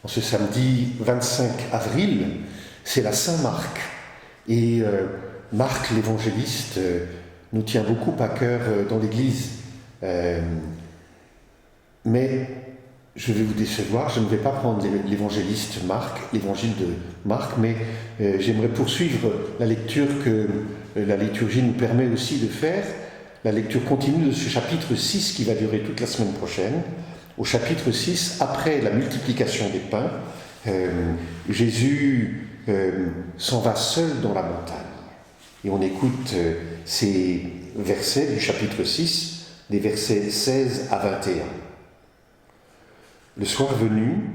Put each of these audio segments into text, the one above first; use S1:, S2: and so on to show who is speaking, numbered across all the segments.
S1: En ce samedi 25 avril, c'est la Saint-Marc. Et Marc l'évangéliste nous tient beaucoup à cœur dans l'Église. Mais je vais vous décevoir, je ne vais pas prendre l'évangéliste Marc, l'évangile de Marc, mais j'aimerais poursuivre la lecture que la liturgie nous permet aussi de faire, la lecture continue de ce chapitre 6 qui va durer toute la semaine prochaine. Au chapitre 6, après la multiplication des pains, Jésus s'en va seul dans la montagne. Et on écoute ces versets du chapitre 6, des versets 16 à 21. Le soir venu,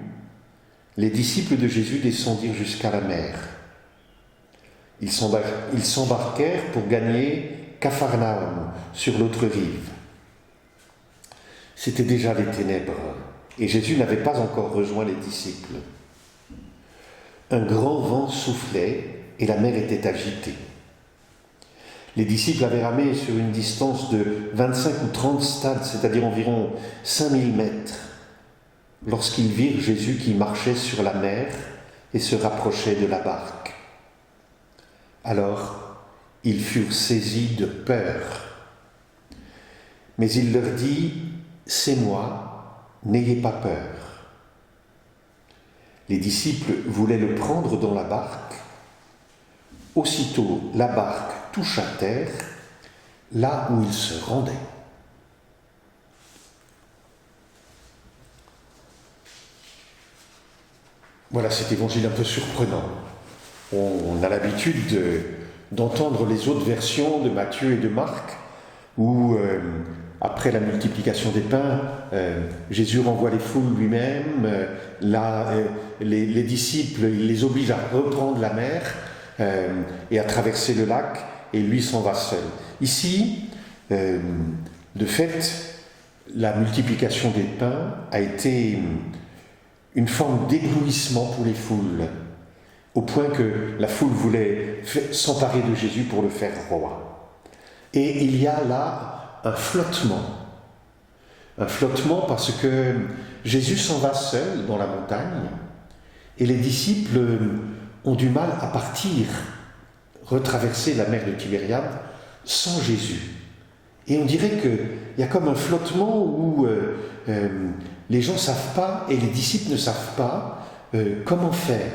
S1: les disciples de Jésus descendirent jusqu'à la mer. Ils s'embarquèrent pour gagner Capharnaüm sur l'autre rive. C'était déjà les ténèbres, et Jésus n'avait pas encore rejoint les disciples. Un grand vent soufflait, et la mer était agitée. Les disciples avaient ramé sur une distance de 25 ou 30 stades, c'est-à-dire environ 5000 mètres, lorsqu'ils virent Jésus qui marchait sur la mer et se rapprochait de la barque. Alors, ils furent saisis de peur. Mais il leur dit « C'est moi, n'ayez pas peur ». Les disciples voulaient le prendre dans la barque. Aussitôt, la barque toucha terre, là où il se rendait. Voilà cet évangile un peu surprenant. On a l'habitude d'entendre les autres versions de Matthieu et de Marc, où après la multiplication des pains, Jésus renvoie les foules lui-même. Les disciples, il les oblige à reprendre la mer et à traverser le lac, et lui s'en va seul. Ici, de fait, la multiplication des pains a été une forme d'éblouissement pour les foules, au point que la foule voulait s'emparer de Jésus pour le faire roi. Et il y a là un flottement parce que Jésus s'en va seul dans la montagne, et les disciples ont du mal à partir, retraverser la mer de Tibériade sans Jésus. Et on dirait qu'il y a comme un flottement où les gens ne savent pas, et les disciples ne savent pas comment faire.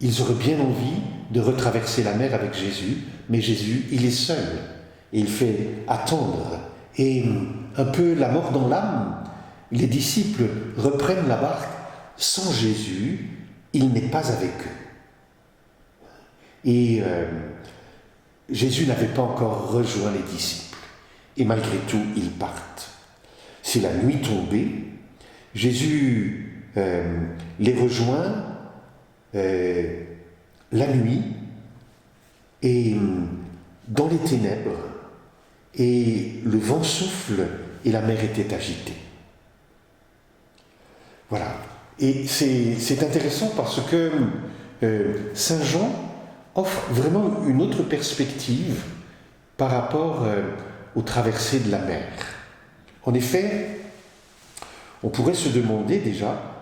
S1: Ils auraient bien envie de retraverser la mer avec Jésus, mais Jésus, il est seul. Et il fait attendre. Et un peu la mort dans l'âme, les disciples reprennent la barque sans Jésus, il n'est pas avec eux. Et Jésus n'avait pas encore rejoint les disciples. Et malgré tout, ils partent. C'est la nuit tombée. Jésus les rejoint la nuit et dans les ténèbres, et le vent souffle et la mer était agitée. Voilà. Et c'est intéressant parce que Saint Jean offre vraiment une autre perspective par rapport aux traversées de la mer. En effet, on pourrait se demander déjà,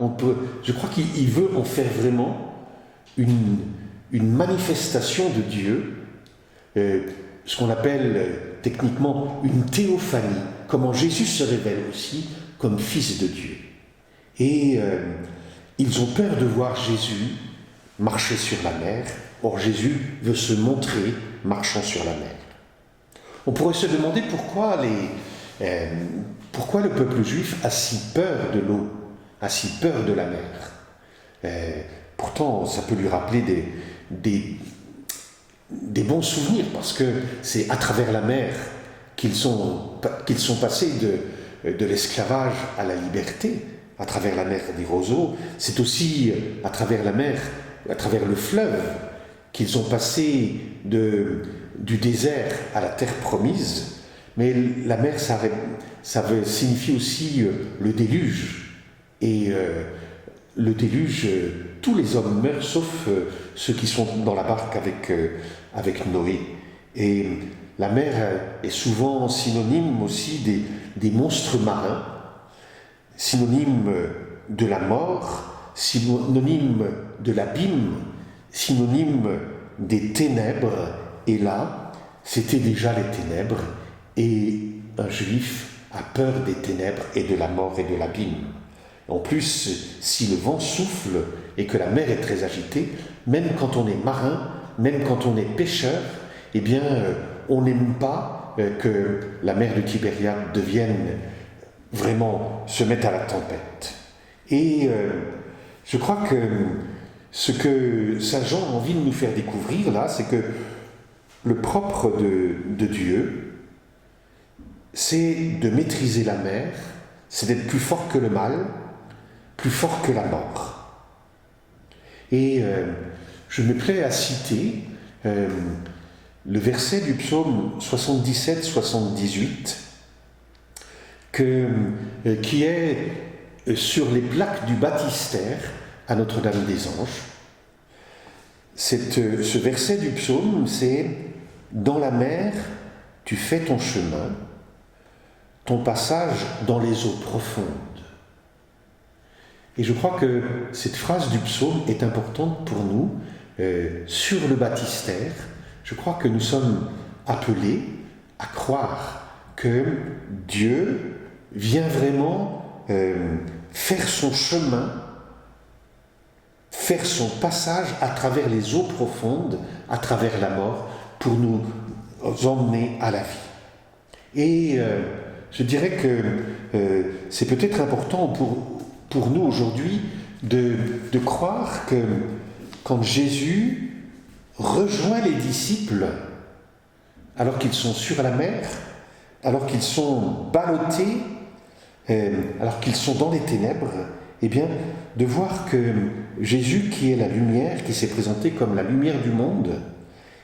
S1: je crois qu'il veut en faire vraiment une manifestation de Dieu, ce qu'on appelle techniquement une théophanie, comment Jésus se révèle aussi comme Fils de Dieu. Et ils ont peur de voir Jésus marcher sur la mer. Or Jésus veut se montrer marchant sur la mer. On pourrait se demander pourquoi le peuple juif a si peur de l'eau, a si peur de la mer. Pourtant, ça peut lui rappeler des bons souvenirs, parce que c'est à travers la mer qu'ils sont passés de l'esclavage à la liberté, à travers la mer des roseaux. C'est aussi à travers la mer, à travers le fleuve, qu'ils ont passé du désert à la terre promise. Mais la mer, ça signifie aussi le déluge. Et le déluge, tous les hommes meurent, sauf ceux qui sont dans la barque avec Noé. Et la mer est souvent synonyme aussi des monstres marins, synonyme de la mort, synonyme de l'abîme, synonyme des ténèbres, et là, c'était déjà les ténèbres, et un juif a peur des ténèbres et de la mort et de l'abîme. En plus, si le vent souffle et que la mer est très agitée, même quand on est marin, même quand on est pêcheur, eh bien, on n'aime pas que la mer de Tibériade devienne vraiment, se mette à la tempête. Et je crois que ce que Saint Jean a envie de nous faire découvrir là, c'est que le propre de Dieu, c'est de maîtriser la mer, c'est d'être plus fort que le mal, plus fort que la mort. Et je me plais à citer le verset du psaume 77-78 qui est sur les plaques du baptistère à Notre-Dame des Anges. Ce verset du psaume, c'est « Dans la mer, tu fais ton chemin, ton passage dans les eaux profondes ». Et je crois que cette phrase du psaume est importante pour nous sur le baptistère. Je crois que nous sommes appelés à croire que Dieu vient vraiment faire son chemin, faire son passage à travers les eaux profondes, à travers la mort, pour nous emmener à la vie. Et je dirais que c'est peut-être important pour nous aujourd'hui de croire que quand Jésus rejoint les disciples, alors qu'ils sont sur la mer, alors qu'ils sont ballottés, alors qu'ils sont dans les ténèbres, eh bien, de voir que Jésus, qui est la lumière, qui s'est présenté comme la lumière du monde,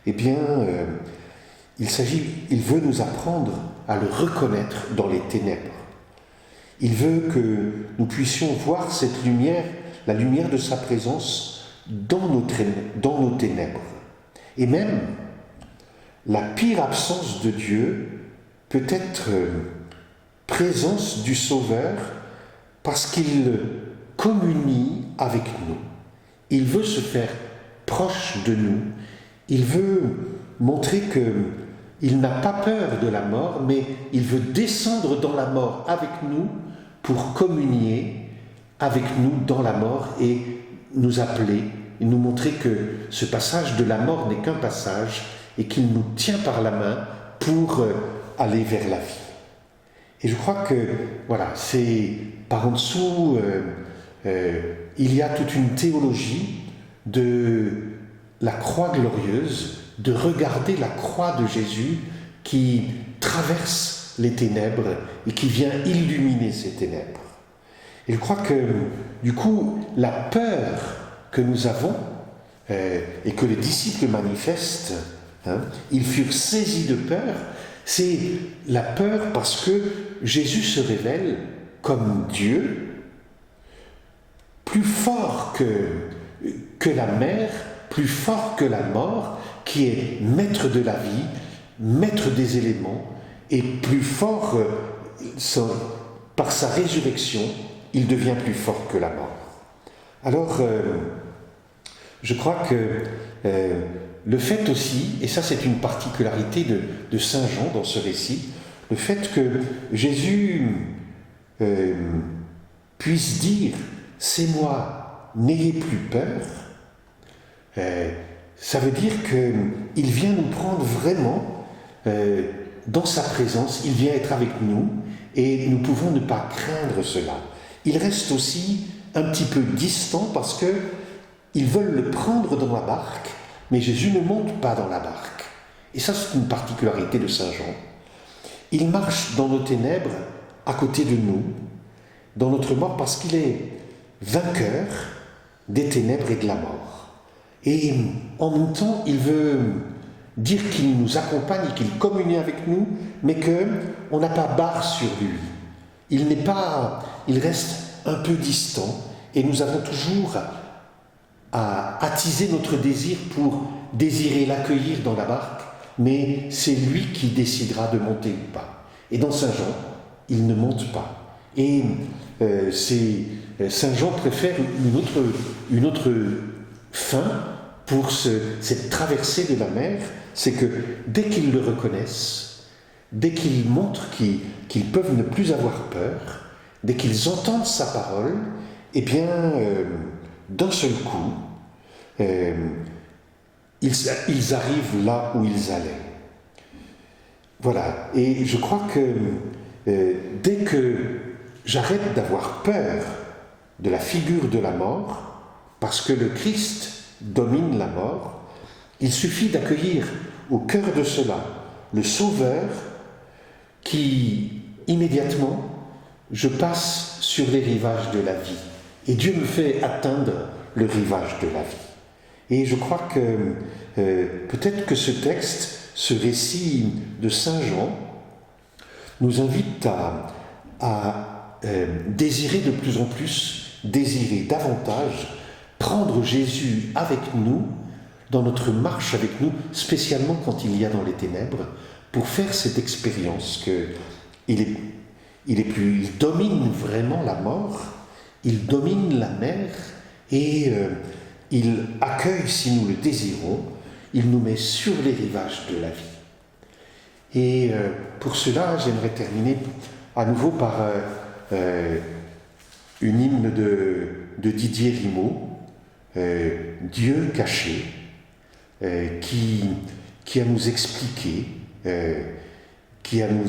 S1: eh bien, il veut nous apprendre à le reconnaître dans les ténèbres. Il veut que nous puissions voir cette lumière, la lumière de sa présence dans nos ténèbres. Et même, la pire absence de Dieu peut être présence du Sauveur parce qu'il communie avec nous. Il veut se faire proche de nous. Il veut montrer qu'il n'a pas peur de la mort, mais il veut descendre dans la mort avec nous pour communier avec nous dans la mort et nous appeler et nous montrer que ce passage de la mort n'est qu'un passage et qu'il nous tient par la main pour aller vers la vie. Et je crois que, voilà, c'est par en dessous, il y a toute une théologie de la croix glorieuse, de regarder la croix de Jésus qui traverse les ténèbres et qui vient illuminer ces ténèbres. Et je crois que, du coup, la peur que nous avons et que les disciples manifestent, ils furent saisis de peur, c'est la peur parce que Jésus se révèle comme Dieu, plus fort que la mer, plus fort que la mort, qui est maître de la vie, maître des éléments, et plus fort par sa résurrection, il devient plus fort que la mort. Alors, je crois que le fait aussi, et ça c'est une particularité de Saint Jean dans ce récit, le fait que Jésus puisse dire « c'est moi, n'ayez plus peur », ça veut dire qu'il vient nous prendre vraiment dans sa présence, il vient être avec nous et nous pouvons ne pas craindre cela. Il reste aussi un petit peu distant parce qu'ils veulent le prendre dans la barque, mais Jésus ne monte pas dans la barque. Et ça, c'est une particularité de Saint Jean. Il marche dans nos ténèbres à côté de nous, dans notre mort, parce qu'il est vainqueur des ténèbres et de la mort. Et en même temps, il veut dire qu'il nous accompagne, qu'il communie avec nous, mais qu'on n'a pas barre sur lui. Il reste un peu distant, et nous avons toujours à attiser notre désir pour désirer l'accueillir dans la barque, mais c'est lui qui décidera de monter ou pas. Et dans Saint Jean, il ne monte pas. Et Saint Jean préfère une autre fin pour cette traversée de la mer, c'est que dès qu'ils le reconnaissent, dès qu'ils montrent qu'ils peuvent ne plus avoir peur, dès qu'ils entendent sa parole, eh bien, d'un seul coup, ils arrivent là où ils allaient. Voilà. Et je crois que dès que j'arrête d'avoir peur de la figure de la mort, parce que le Christ domine la mort, il suffit d'accueillir au cœur de cela le Sauveur qui, immédiatement, je passe sur les rivages de la vie. Et Dieu me fait atteindre le rivage de la vie. Et je crois que peut-être que ce texte, ce récit de Saint Jean, nous invite à désirer de plus en plus, désirer davantage, prendre Jésus avec nous, dans notre marche avec nous, spécialement quand il y a dans les ténèbres, pour faire cette expérience qu'il il domine vraiment la mort, il domine la mer et il accueille, si nous le désirons, il nous met sur les rivages de la vie. Et pour cela, j'aimerais terminer à nouveau par une hymne de Didier Rimaud, Dieu caché, qui a nous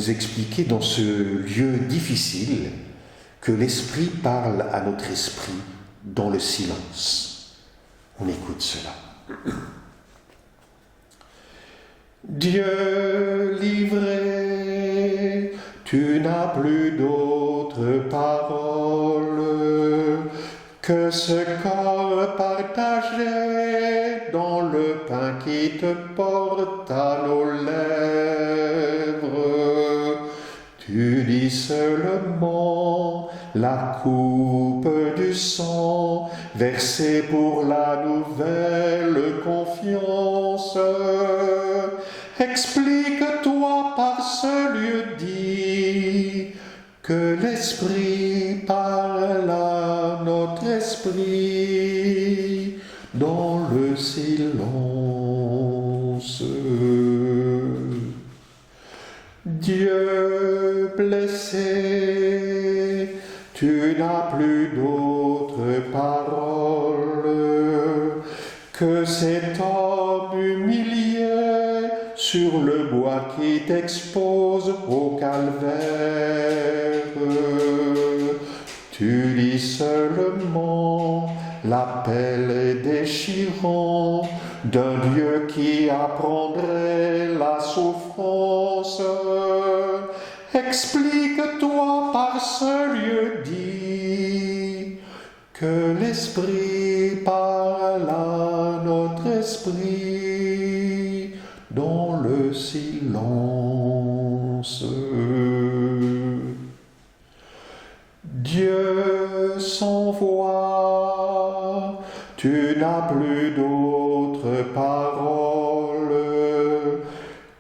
S1: expliqué dans ce lieu difficile que l'Esprit parle à notre esprit dans le silence. On écoute cela. Dieu livré, tu n'as plus d'autre parole que ce corps partagé dans le pain qui te porte à nos lèvres. Tu dis seulement la coupe du sang versée pour la nouvelle confiance. Explique-toi par ce lieu dit que l'Esprit parle à notre esprit dans le silence. Dieu blessé, tu n'as plus d'autre parole que cet homme humilié sur le bois qui t'expose au calvaire. Tu dis seulement l'appel déchirant d'un Dieu qui apprendrait la souffrance. Explique-toi par ce lieu dit que l'Esprit parle à notre esprit dans le silence. Dieu sans voix, tu n'as plus d'autre parole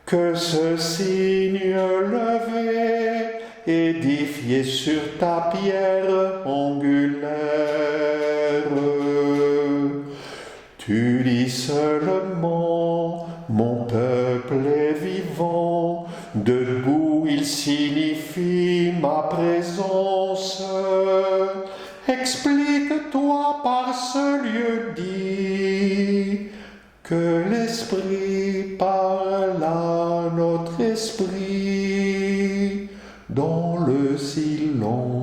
S1: que ce signe levé, édifié sur ta pierre angulaire. Tu dis seulement, mon peuple est vivant, debout il signifie ma présence. Explique-toi par ce lieu dit que l'Esprit parle à notre esprit dans le silence.